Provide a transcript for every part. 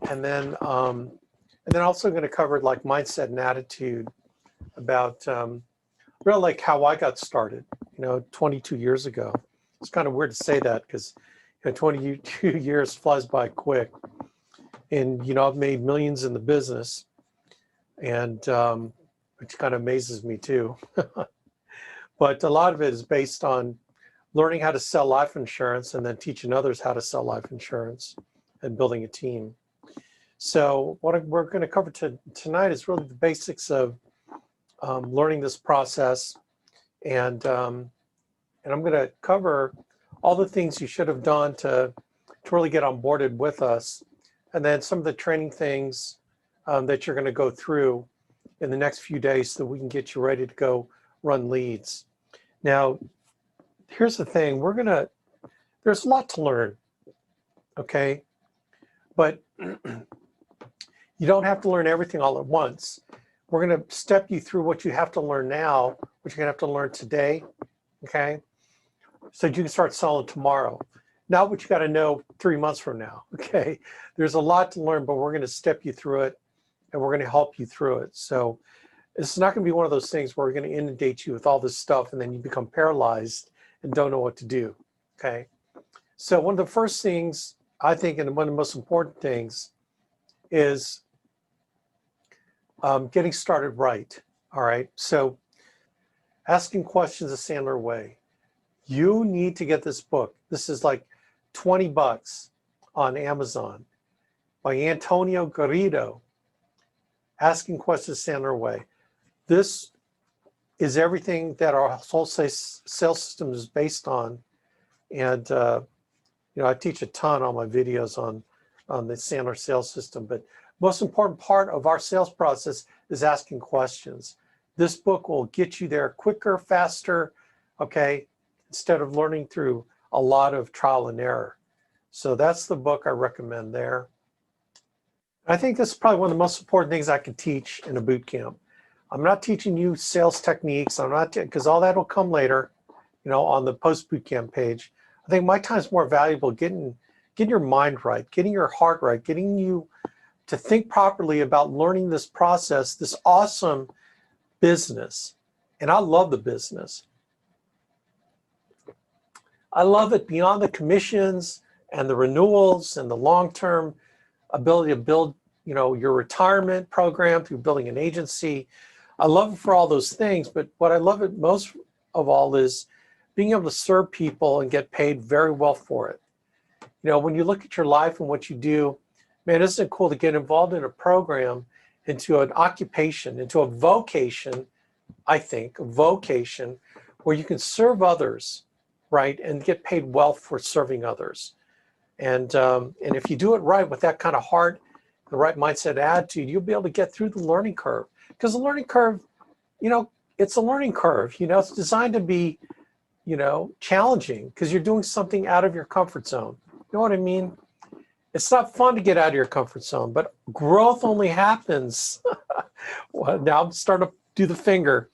and then also going to cover like mindset and attitude about really like how I got started, 22 years ago. It's kind of weird to say that because 22 years flies by quick. And, I've made millions in the business, and which kind of amazes me too. But a lot of it is based on learning how to sell life insurance and then teaching others how to sell life insurance and building a team. So what we're going to cover tonight is really the basics of learning this process, and I'm going to cover all the things you should have done to really get onboarded with us, and then some of the training things that you're going to go through in the next few days so that we can get you ready to go run leads. Now, here's the thing, there's a lot to learn, okay? But you don't have to learn everything all at once. We're going to step you through what you have to learn now, what you're going to have to learn today, okay? So you can start selling tomorrow. Not what you got to know 3 months from now, okay? There's a lot to learn, but we're going to step you through it, and we're going to help you through it. So it's not going to be one of those things where we're going to inundate you with all this stuff and then you become paralyzed and don't know what to do, okay? So one of the first things, I think, and one of the most important things is getting started right, all right? So asking questions the Sandler way. You need to get this book. This is like 20 bucks on Amazon by Antonio Garrido, Asking Questions the Sandler Way. This is everything that our whole sales system is based on. And, I teach a ton on my videos on the Sandler sales system, but most important part of our sales process is asking questions. This book will get you there quicker, faster, okay, instead of learning through a lot of trial and error. So that's the book I recommend there. I think this is probably one of the most important things I could teach in a boot camp. I'm not teaching you sales techniques. I'm not, because all that will come later, on the post boot camp page. I think my time is more valuable getting your mind right, getting your heart right, getting you to think properly about learning this process, this awesome business. And I love the business. I love it beyond the commissions and the renewals and the long-term ability to build, your retirement program through building an agency. I love it for all those things, but what I love it most of all is being able to serve people and get paid very well for it. When you look at your life and what you do, man, isn't it cool to get involved in a program, into an occupation, into a vocation, I think, a vocation where you can serve others, right, and get paid well for serving others. And if you do it right with that kind of heart, the right mindset, attitude, you'll be able to get through the learning curve. Because the learning curve, it's a learning curve. It's designed to be, challenging because you're doing something out of your comfort zone. You know what I mean? It's not fun to get out of your comfort zone, but growth only happens. Well, now I'm starting to do the finger.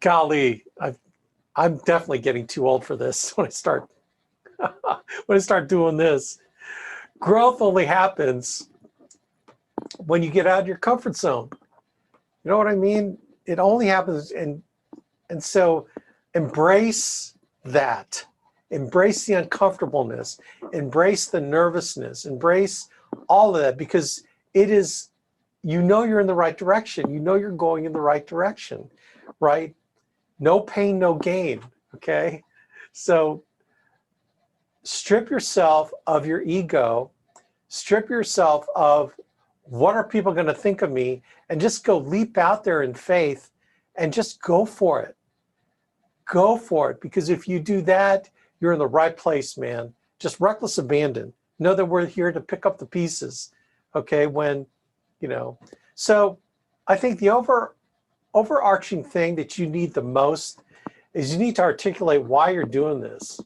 Golly, I'm definitely getting too old for this when I start doing this. Growth only happens when you get out of your comfort zone. You know what I mean? It only happens, and so embrace that. Embrace the uncomfortableness. Embrace the nervousness. Embrace all of that, because it is, you're in the right direction. You're going in the right direction, right? No pain, no gain, okay? So strip yourself of your ego, strip yourself of what are people going to think of me, and just go leap out there in faith and just go for it. Go for it, because if you do that, you're in the right place, man. Just reckless abandon. Know that we're here to pick up the pieces, okay? So I think the overarching thing that you need the most is you need to articulate why you're doing this.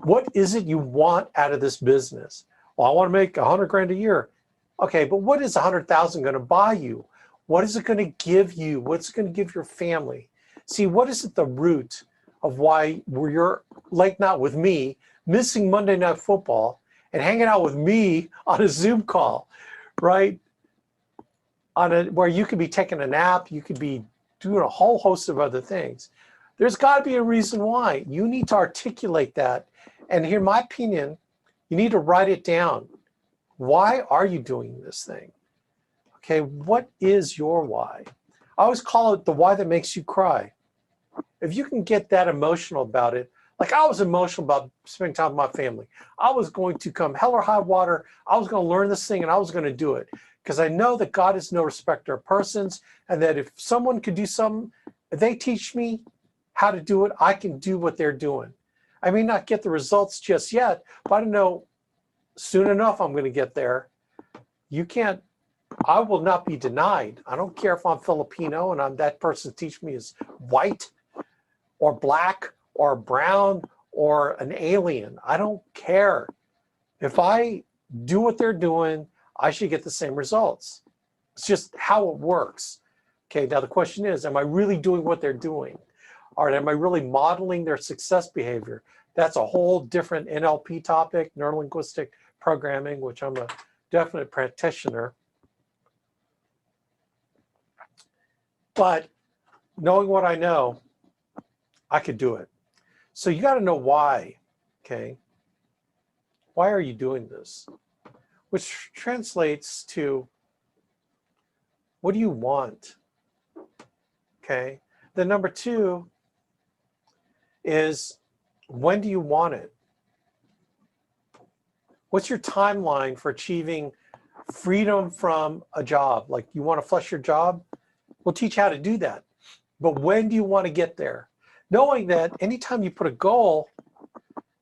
What is it you want out of this business? Well, I want to make 100 grand a year. Okay, but what is 100,000 going to buy you? What is it going to give you? What's it going to give your family? See, what is at the root of why you're, like not with me, missing Monday Night Football and hanging out with me on a Zoom call, right? Where you could be taking a nap, you could be doing a whole host of other things. There's got to be a reason why. You need to articulate that. And in my opinion, you need to write it down. Why are you doing this thing? Okay, what is your why? I always call it the why that makes you cry. If you can get that emotional about it, like I was emotional about spending time with my family. I was going to come hell or high water. I was going to learn this thing and I was going to do it. Because I know that God is no respecter of persons, and that if someone could do something, if they teach me how to do it, I can do what they're doing. I may not get the results just yet, but I know soon enough I'm going to get there. You can't, I will not be denied. I don't care if I'm Filipino and that person teach me is white or black or brown or an alien. I don't care. If I do what they're doing, I should get the same results. It's just how it works. Okay, now the question is, am I really doing what they're doing? Or am I really modeling their success behavior? That's a whole different NLP topic, neurolinguistic programming, which I'm a definite practitioner. But knowing what I know, I could do it. So you got to know why, okay? Why are you doing this? Which translates to, what do you want? Okay. Then number two is, when do you want it? What's your timeline for achieving freedom from a job? Like, you want to flush your job? We'll teach you how to do that. But when do you want to get there? Knowing that anytime you put a goal,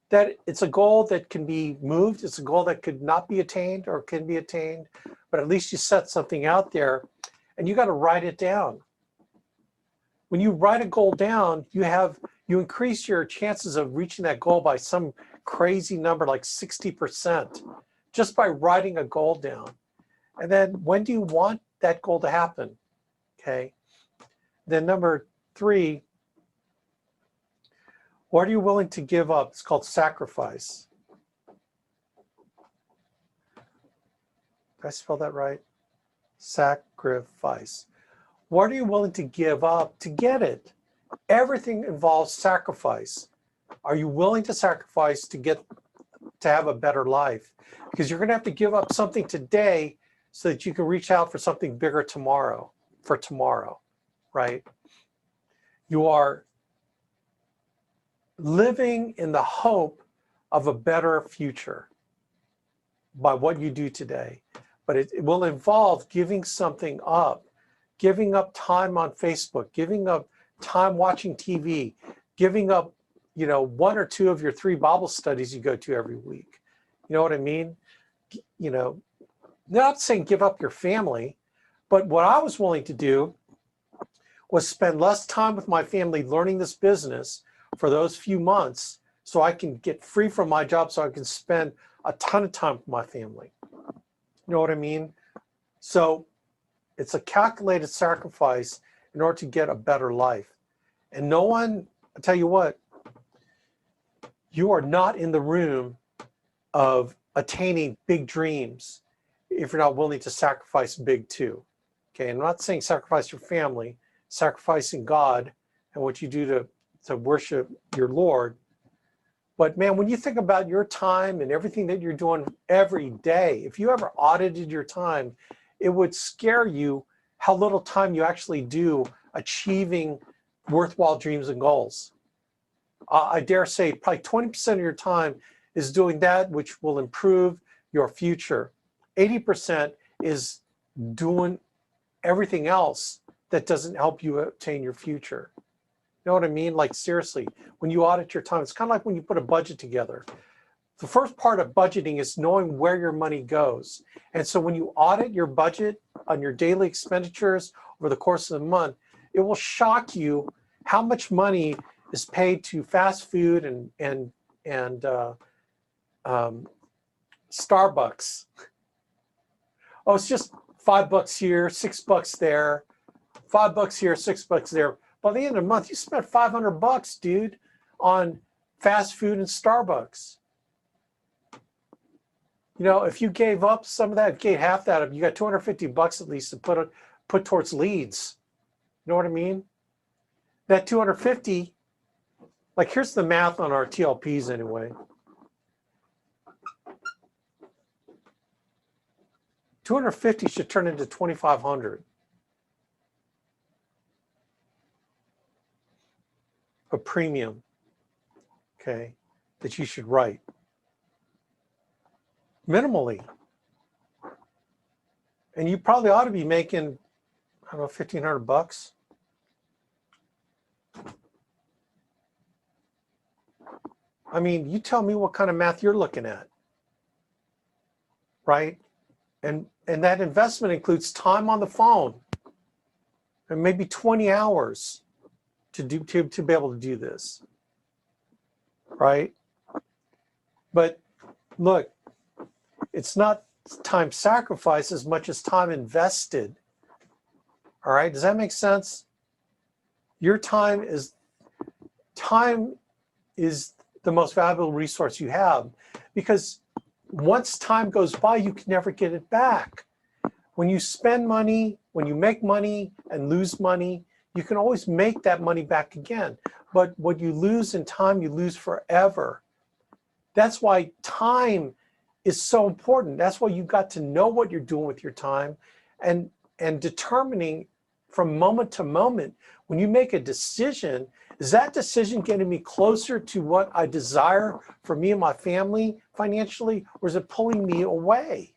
that it's a goal that can be moved, it's a goal that could not be attained or can be attained, but at least you set something out there and you got to write it down. When you write a goal down, you increase your chances of reaching that goal by some crazy number, like 60%, just by writing a goal down. And then when do you want that goal to happen? Okay. Then number three, what are you willing to give up? It's called sacrifice. Did I spell that right? Sacrifice. What are you willing to give up to get it? Everything involves sacrifice. Are you willing to sacrifice to have a better life? Because you're going to have to give up something today so that you can reach out for something bigger tomorrow, right? You are living in the hope of a better future by what you do today. But it will involve giving something up, giving up time on Facebook, giving up time watching TV, giving up, one or two of your 3 Bible studies you go to every week. You know what I mean? Not saying give up your family, but what I was willing to do was spend less time with my family learning this business for those few months so I can get free from my job so I can spend a ton of time with my family. You know what I mean? So it's a calculated sacrifice in order to get a better life. And no one, I tell you what, you are not in the room of attaining big dreams if you're not willing to sacrifice big too. Okay, I'm not saying sacrifice your family, sacrificing God and what you do to worship your Lord. But man, when you think about your time and everything that you're doing every day, if you ever audited your time, it would scare you how little time you actually do achieving worthwhile dreams and goals. I dare say probably 20% of your time is doing that which will improve your future. 80% is doing everything else that doesn't help you attain your future. You know what I mean? Like, seriously, when you audit your time, it's kind of like when you put a budget together. The first part of budgeting is knowing where your money goes. And so when you audit your budget on your daily expenditures over the course of the month, it will shock you how much money is paid to fast food and Starbucks. Oh, it's just $5 here, $6 there, $5 here, $6 there. By the end of the month, you spent $500, dude, on fast food and Starbucks. You know, if you gave up some of that, gave half that up, you got $250 at least to put towards leads. You know what I mean? That 250, like here's the math on our TLPs anyway. 250 should turn into 2,500. A premium, okay, that you should write. Minimally. And you probably ought to be making, I don't know, $1,500. I mean, you tell me what kind of math you're looking at, right? And that investment includes time on the phone and maybe 20 hours to be able to do this, right? But look, it's not time sacrifice as much as time invested. All right, does that make sense? Your time is the most valuable resource you have, because once time goes by, you can never get it back. When you spend money, when you make money and lose money, you can always make that money back again. But what you lose in time, you lose forever. That's why time is so important. That's why you've got to know what you're doing with your time and determining from moment to moment, when you make a decision, is that decision getting me closer to what I desire for me and my family financially, or is it pulling me away?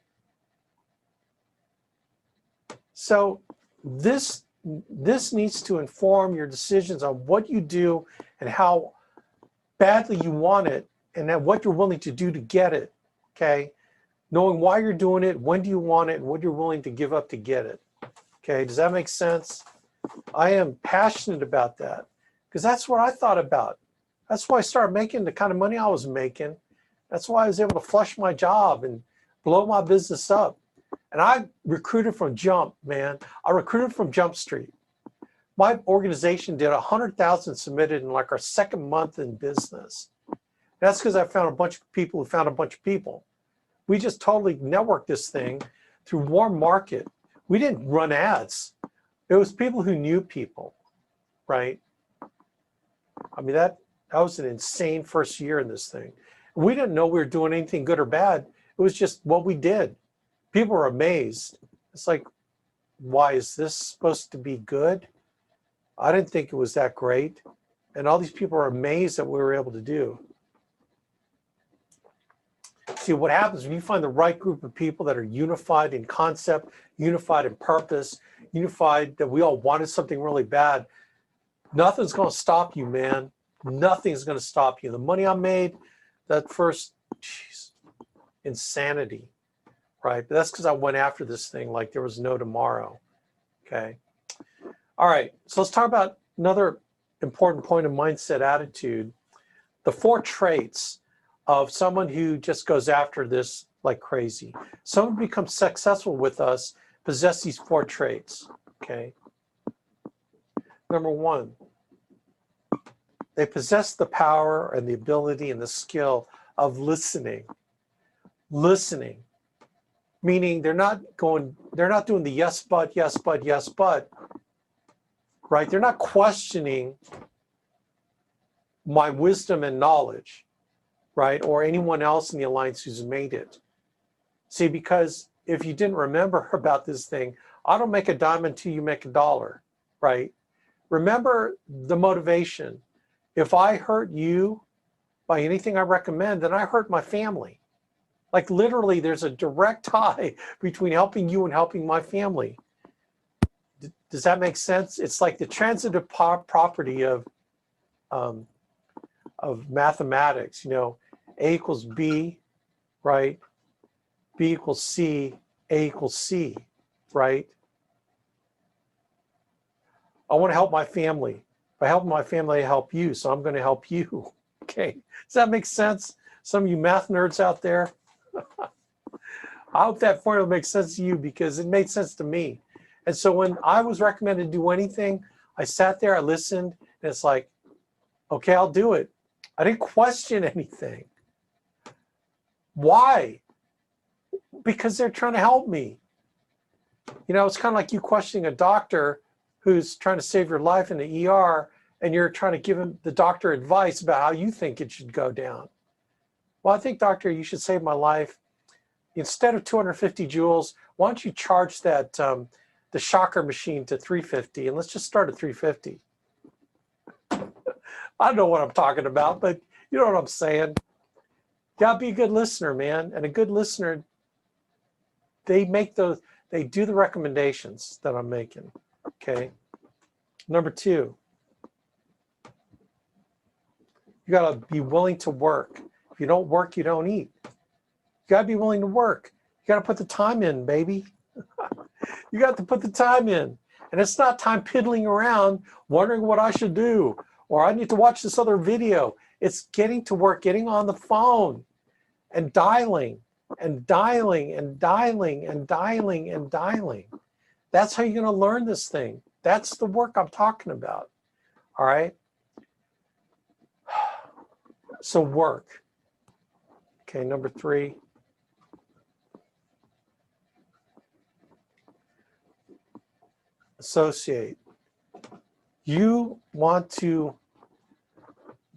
So this needs to inform your decisions on what you do and how badly you want it, and then what you're willing to do to get it, okay? Knowing why you're doing it, when do you want it, and what you're willing to give up to get it, okay? Does that make sense? I am passionate about that because that's what I thought about. That's why I started making the kind of money I was making. That's why I was able to flush my job and blow my business up. And I recruited from Jump, man. I recruited from Jump Street. My organization did 100,000 submitted in like our second month in business. That's because I found a bunch of people who found a bunch of people. We just totally networked this thing through warm market. We didn't run ads. It was people who knew people, right? I mean, that was an insane first year in this thing. We didn't know we were doing anything good or bad. It was just what we did. People were amazed. It's like, why is this supposed to be good? I didn't think it was that great. And all these people are amazed at what we were able to do. See, what happens when you find the right group of people that are unified in concept, unified in purpose, unified that we all wanted something really bad, nothing's going to stop you, man. Nothing's going to stop you. The money I made, that first, geez, insanity, right? But that's because I went after this thing like there was no tomorrow, okay? All right, so let's talk about another important point of mindset attitude, the 4 traits of someone who just goes after this like crazy. Someone who becomes successful with us possess these 4 traits, okay? Number 1, they possess the power and the ability and the skill of listening. Listening, meaning they're not doing the yes, but, yes, but, yes, but, right? They're not questioning my wisdom and knowledge, right? Or anyone else in the alliance who's made it. See, because if you didn't remember about this thing, I don't make a dime until you make a dollar, right? Remember the motivation. If I hurt you by anything I recommend, then I hurt my family. Like literally, there's a direct tie between helping you and helping my family. Does that make sense? It's like the transitive property of mathematics. You know, A equals B, right? B equals C, A equals C, right? I want to help my family. By helping my family, I help you, so I'm going to help you. Okay, does that make sense? Some of you math nerds out there, I hope that formula makes sense to you because it made sense to me. And so when I was recommended to do anything, I sat there, I listened, and it's like, okay, I'll do it. I didn't question anything. Why? because they're trying to help me. You know, it's kind of like you questioning a doctor who's trying to save your life in the ER, and you're trying to give the doctor advice about how you think it should go down. Well, I think, doctor, you should save my life. Instead of 250 joules, why don't you charge that the shocker machine to 350, and let's just start at 350. I don't know what I'm talking about, but you know what I'm saying. You gotta be a good listener, man. And a good listener, they do the recommendations that I'm making. Okay. Number 2, you gotta be willing to work. If you don't work, you don't eat. You gotta be willing to work. You gotta put the time in, baby. You got to put the time in. And it's not time piddling around, wondering what I should do, or I need to watch this other video. It's getting to work, getting on the phone and dialing and dialing and dialing and dialing and dialing. That's how you're going to learn this thing. That's the work I'm talking about. All right. So work. Okay, number 3. Associate. You want to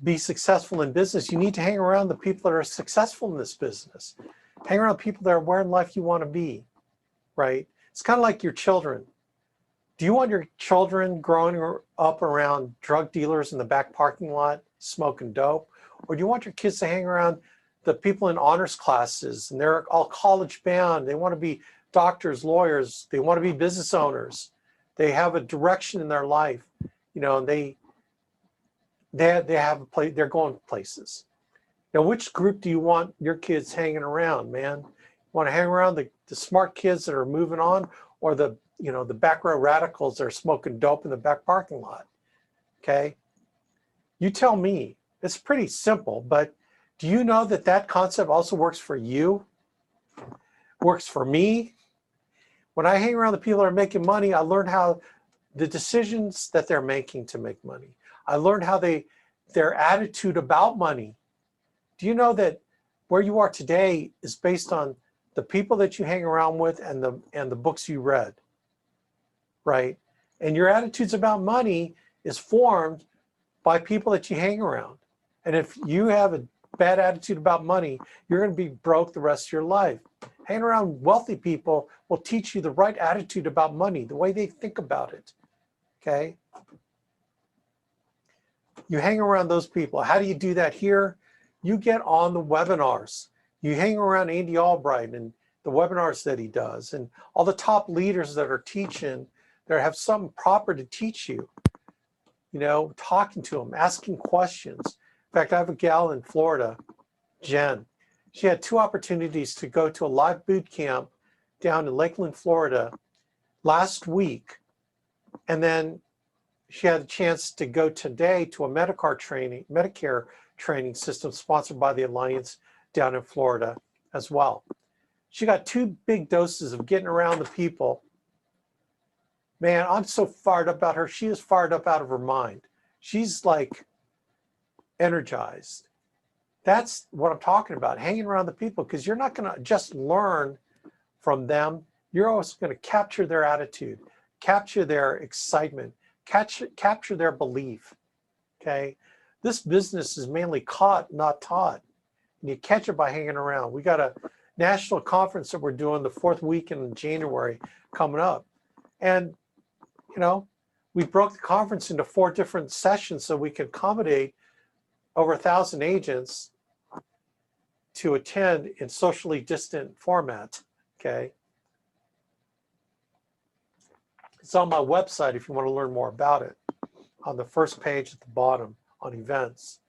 be successful in business, you need to hang around the people that are successful in this business. Hang around people that are where in life you want to be, right? It's kind of like your children. Do you want your children growing up around drug dealers in the back parking lot smoking dope? Or do you want your kids to hang around the people in honors classes and they're all college bound? They want to be doctors, lawyers, they want to be business owners. They have a direction in their life, you know, and they have a place, they're going places. Now, which group do you want your kids hanging around, man? You want to hang around the smart kids that are moving on, or the back row radicals that are smoking dope in the back parking lot? Okay, you tell me. It's pretty simple, but do you know that that concept also works for you? Works for me. When I hang around the people that are making money, I learn how the decisions that they're making to make money. I learned how their attitude about money. Do you know that where you are today is based on the people that you hang around with and the books you read, right? And your attitudes about money is formed by people that you hang around. And if you have a bad attitude about money, you're going to be broke the rest of your life. Hanging around wealthy people will teach you the right attitude about money, the way they think about it, okay? You hang around those people. How do you do that here? You get on the webinars. You hang around Andy Albright and the webinars that he does, and all the top leaders that are teaching, that have something proper to teach you, you know, talking to them, asking questions. In fact, I have a gal in Florida, Jen. She had 2 opportunities to go to a live boot camp down in Lakeland, Florida last week. And then she had a chance to go today to a Medicare training system sponsored by the Alliance down in Florida as well. She got 2 big doses of getting around the people. Man, I'm so fired up about her. She is fired up out of her mind. She's like energized. That's what I'm talking about, hanging around the people, because you're not going to just learn from them. You're also going to capture their attitude, capture their excitement, capture their belief, okay? This business is mainly caught, not taught. And you catch it by hanging around. We got a national conference that we're doing the 4th week in January coming up. And, you know, we broke the conference into 4 different sessions so we could accommodate over 1,000 agents to attend in socially distant format, okay? It's on my website if you want to learn more about it, on the first page at the bottom on events.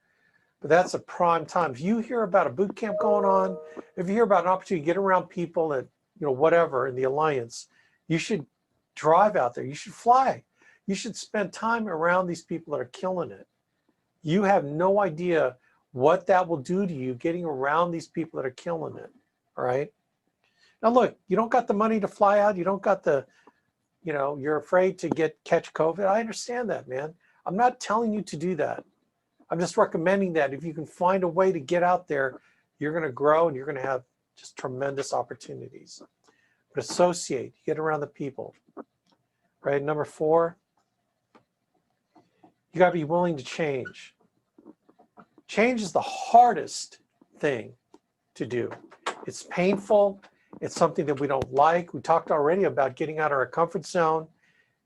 But that's a prime time. If you hear about a boot camp going on, if you hear about an opportunity to get around people at, you know, whatever in the Alliance, you should drive out there. You should fly. You should spend time around these people that are killing it. You have no idea what that will do to you getting around these people that are killing it, all right? Now look, you don't got the money to fly out. You don't got the, you know, you're afraid to catch COVID. I understand that, man. I'm not telling you to do that. I'm just recommending that if you can find a way to get out there, you're going to grow and you're going to have just tremendous opportunities. But associate, get around the people, right? Number 4, you got to be willing to change. Change is the hardest thing to do. It's painful. It's something that we don't like. We talked already about getting out of our comfort zone.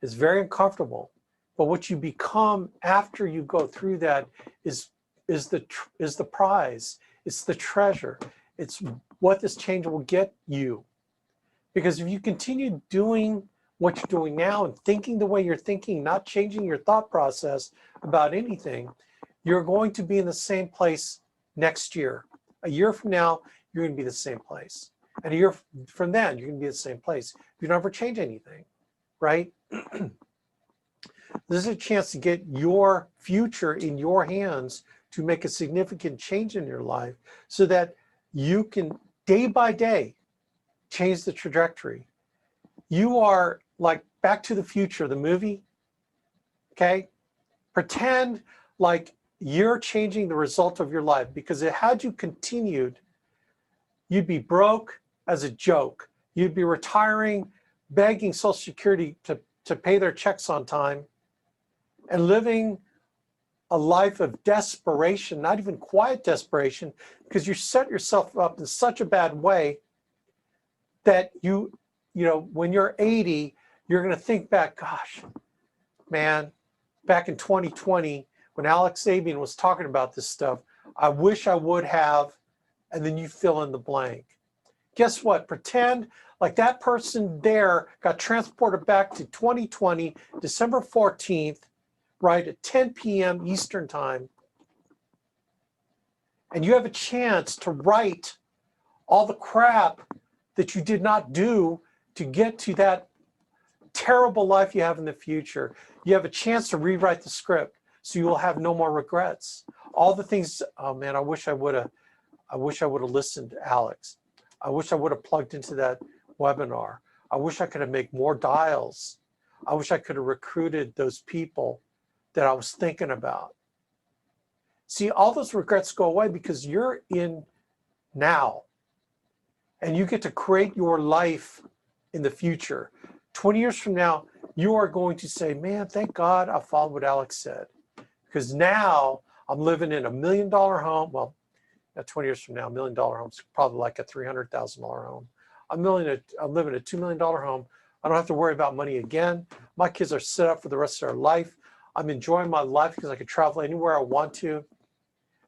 It's very uncomfortable. But what you become after you go through that is the prize. It's the treasure. It's what this change will get you. Because if you continue doing what you're doing now and thinking the way you're thinking, not changing your thought process about anything, you're going to be in the same place next year. A year from now, you're going to be the same place. And a year from then, you're going to be in the same place. You don't ever change anything, right? This is a chance to get your future in your hands to make a significant change in your life so that you can, day by day, change the trajectory. You are like Back to the Future, the movie, okay? Pretend like you're changing the result of your life, because had you continued, you'd be broke as a joke. You'd be retiring, begging Social Security to pay their checks on time, and living a life of desperation, not even quiet desperation, because you set yourself up in such a bad way that you know, when you're 80, you're going to think back, gosh, man, back in 2020, when Alex Abuyuan was talking about this stuff, I wish I would have, and then you fill in the blank. Guess what? Pretend like that person there got transported back to 2020, December 14th, right, at 10 p.m. Eastern time. And you have a chance to write all the crap that you did not do to get to that terrible life you have in the future. You have a chance to rewrite the script so you will have no more regrets. All the things, oh man, I wish I would have listened to Alex. I wish I would have plugged into that webinar. I wish I could have made more dials. I wish I could have recruited those people that I was thinking about. See, all those regrets go away because you're in now. And you get to create your life in the future. 20 years from now, you are going to say, man, thank God I followed what Alex said. Because now I'm living in $1 million home. Well, 20 years from now, $1 million home is probably like a $300,000 home. I'm living in a $2 million home. I don't have to worry about money again. My kids are set up for the rest of their life. I'm enjoying my life because I can travel anywhere I want to.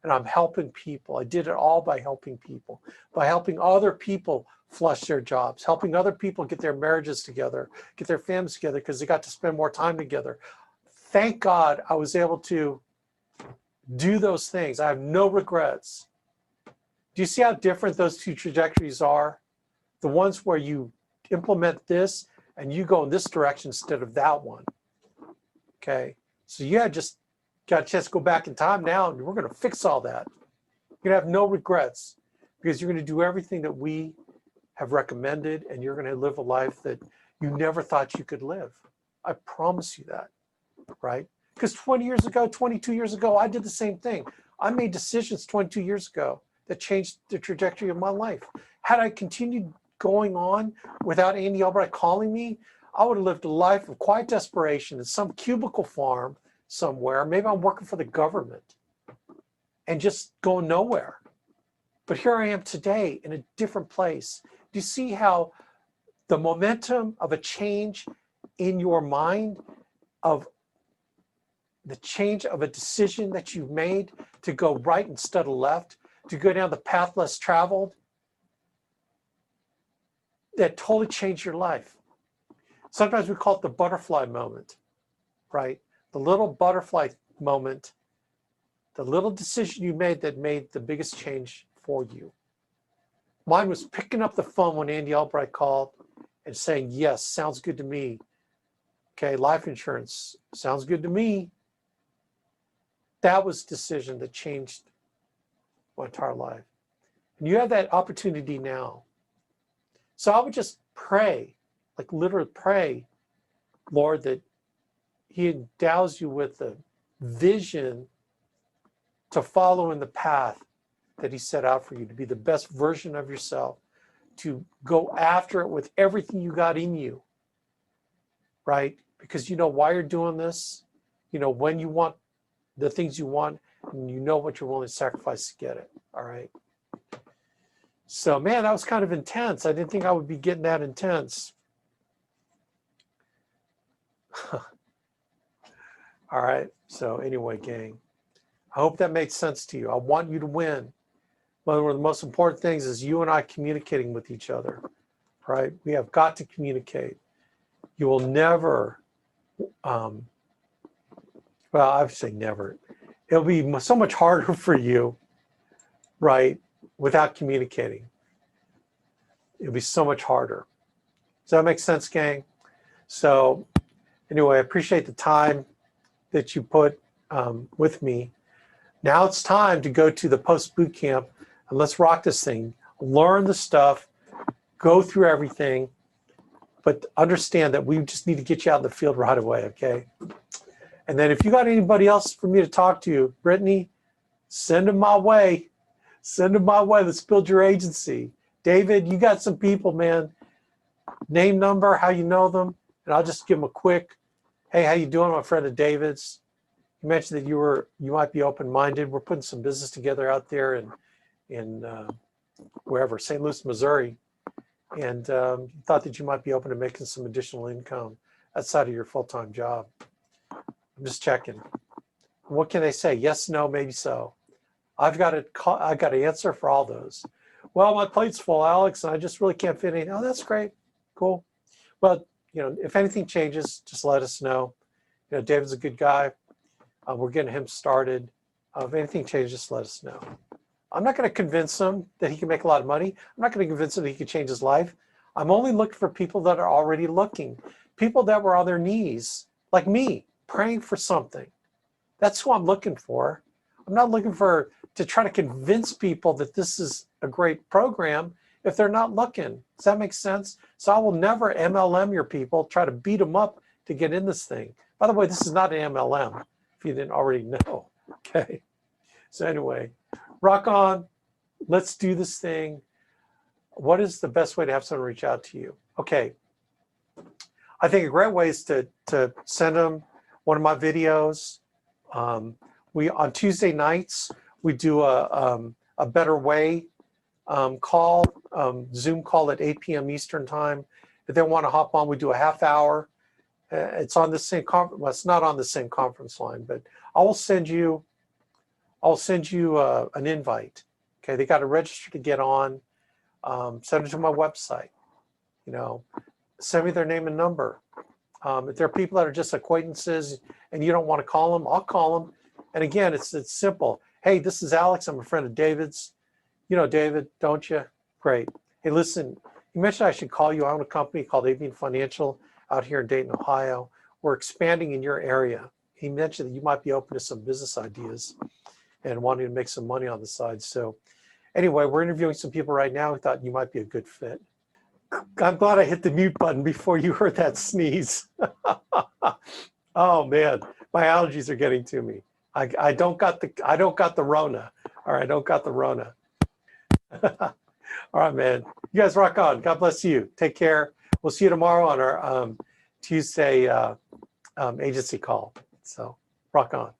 And I'm helping people. I did it all by helping people, by helping other people flush their jobs, helping other people get their marriages together, get their families together because they got to spend more time together. Thank God I was able to do those things. I have no regrets. Do you see how different those two trajectories are? The ones where you implement this and you go in this direction instead of that one. Okay, so you had just got a chance to go back in time now, and we're going to fix all that. You're going to have no regrets because you're going to do everything that we have recommended, and you're going to live a life that you never thought you could live. I promise you that, right? Because 20 years ago, 22 years ago, I did the same thing. I made decisions 22 years ago that changed the trajectory of my life. Had I continued going on without Andy Albright calling me, I would have lived a life of quiet desperation in some cubicle farm somewhere. Maybe I'm working for the government and just going nowhere. But here I am today in a different place. Do you see how the momentum of a change in your mind, of the change of a decision that you've made to go right instead of left, to go down the path less traveled, that totally changed your life? Sometimes we call it the butterfly moment, right? The little butterfly moment, the little decision you made that made the biggest change for you. Mine was picking up the phone when Andy Albright called and saying, yes, sounds good to me. Okay, life insurance, sounds good to me. That was a decision that changed my entire life. And you have that opportunity now. So I would just pray, like literally pray, Lord, that He endows you with a vision to follow in the path that He set out for you, to be the best version of yourself, to go after it with everything you got in you, right? Because you know why you're doing this, you know when you want the things you want, and you know what you're willing to sacrifice to get it, all right? So, man, that was kind of intense. I didn't think I would be getting that intense. All right, so anyway, gang, I hope that made sense to you. I want you to win. One of the most important things is you and I communicating with each other, right? We have got to communicate. You will never, well, I would say never. It'll be so much harder for you, right, without communicating. It'll be so much harder. Does that make sense, gang? So anyway, I appreciate the time that you put with me. Now it's time to go to the post boot camp and let's rock this thing. Learn the stuff, go through everything, but understand that we just need to get you out in the field right away, okay? And then if you got anybody else for me to talk to, Brittany, send them my way. Send them my way. Let's build your agency. David, you got some people, man. Name, number, how you know them, and I'll just give them a quick, hey, how you doing? I'm a friend of David's. You mentioned that you might be open-minded. We're putting some business together out there in wherever, St. Louis, Missouri, and thought that you might be open to making some additional income outside of your full-time job. I'm just checking. What can they say? Yes, no, maybe so. I've got an answer for all those. Well, my plate's full, Alex, and I just really can't fit in. Oh, that's great. Cool. Well, you know, if anything changes, just let us know. You know, David's a good guy. We're getting him started. If anything changes, just let us know. I'm not going to convince him that he can make a lot of money. I'm not going to convince him that he can change his life. I'm only looking for people that are already looking. People that were on their knees, like me, praying for something. That's who I'm looking for. I'm not looking to try to convince people that this is a great program if they're not looking. Does that make sense? So I will never MLM your people, try to beat them up to get in this thing. By the way, this is not an MLM, if you didn't already know, okay? So anyway, rock on. Let's do this thing. What is the best way to have someone reach out to you? Okay, I think a great way is to send them one of my videos. On Tuesday nights, we do a Better Way call, Zoom call at 8 p.m. Eastern time. If they want to hop on, we do a half hour. It's on the same well, it's not on the same conference line, but I'll send you an invite. Okay, they got to register to get on. Send it to my website. You know, send me their name and number. If there are people that are just acquaintances and you don't want to call them, I'll call them. And again, it's simple. Hey, this is Alex. I'm a friend of David's. You know David, don't you? Great. Hey, listen, you mentioned I should call you. I own a company called Abuyuan Financial out here in Dayton, Ohio. We're expanding in your area. He mentioned that you might be open to some business ideas and wanting to make some money on the side. So anyway, we're interviewing some people right now who thought you might be a good fit. I'm glad I hit the mute button before you heard that sneeze. Oh man, my allergies are getting to me. I don't got the Rona. All right, I don't got the Rona. All right, man. You guys rock on. God bless you. Take care. We'll see you tomorrow on our Tuesday agency call. So rock on.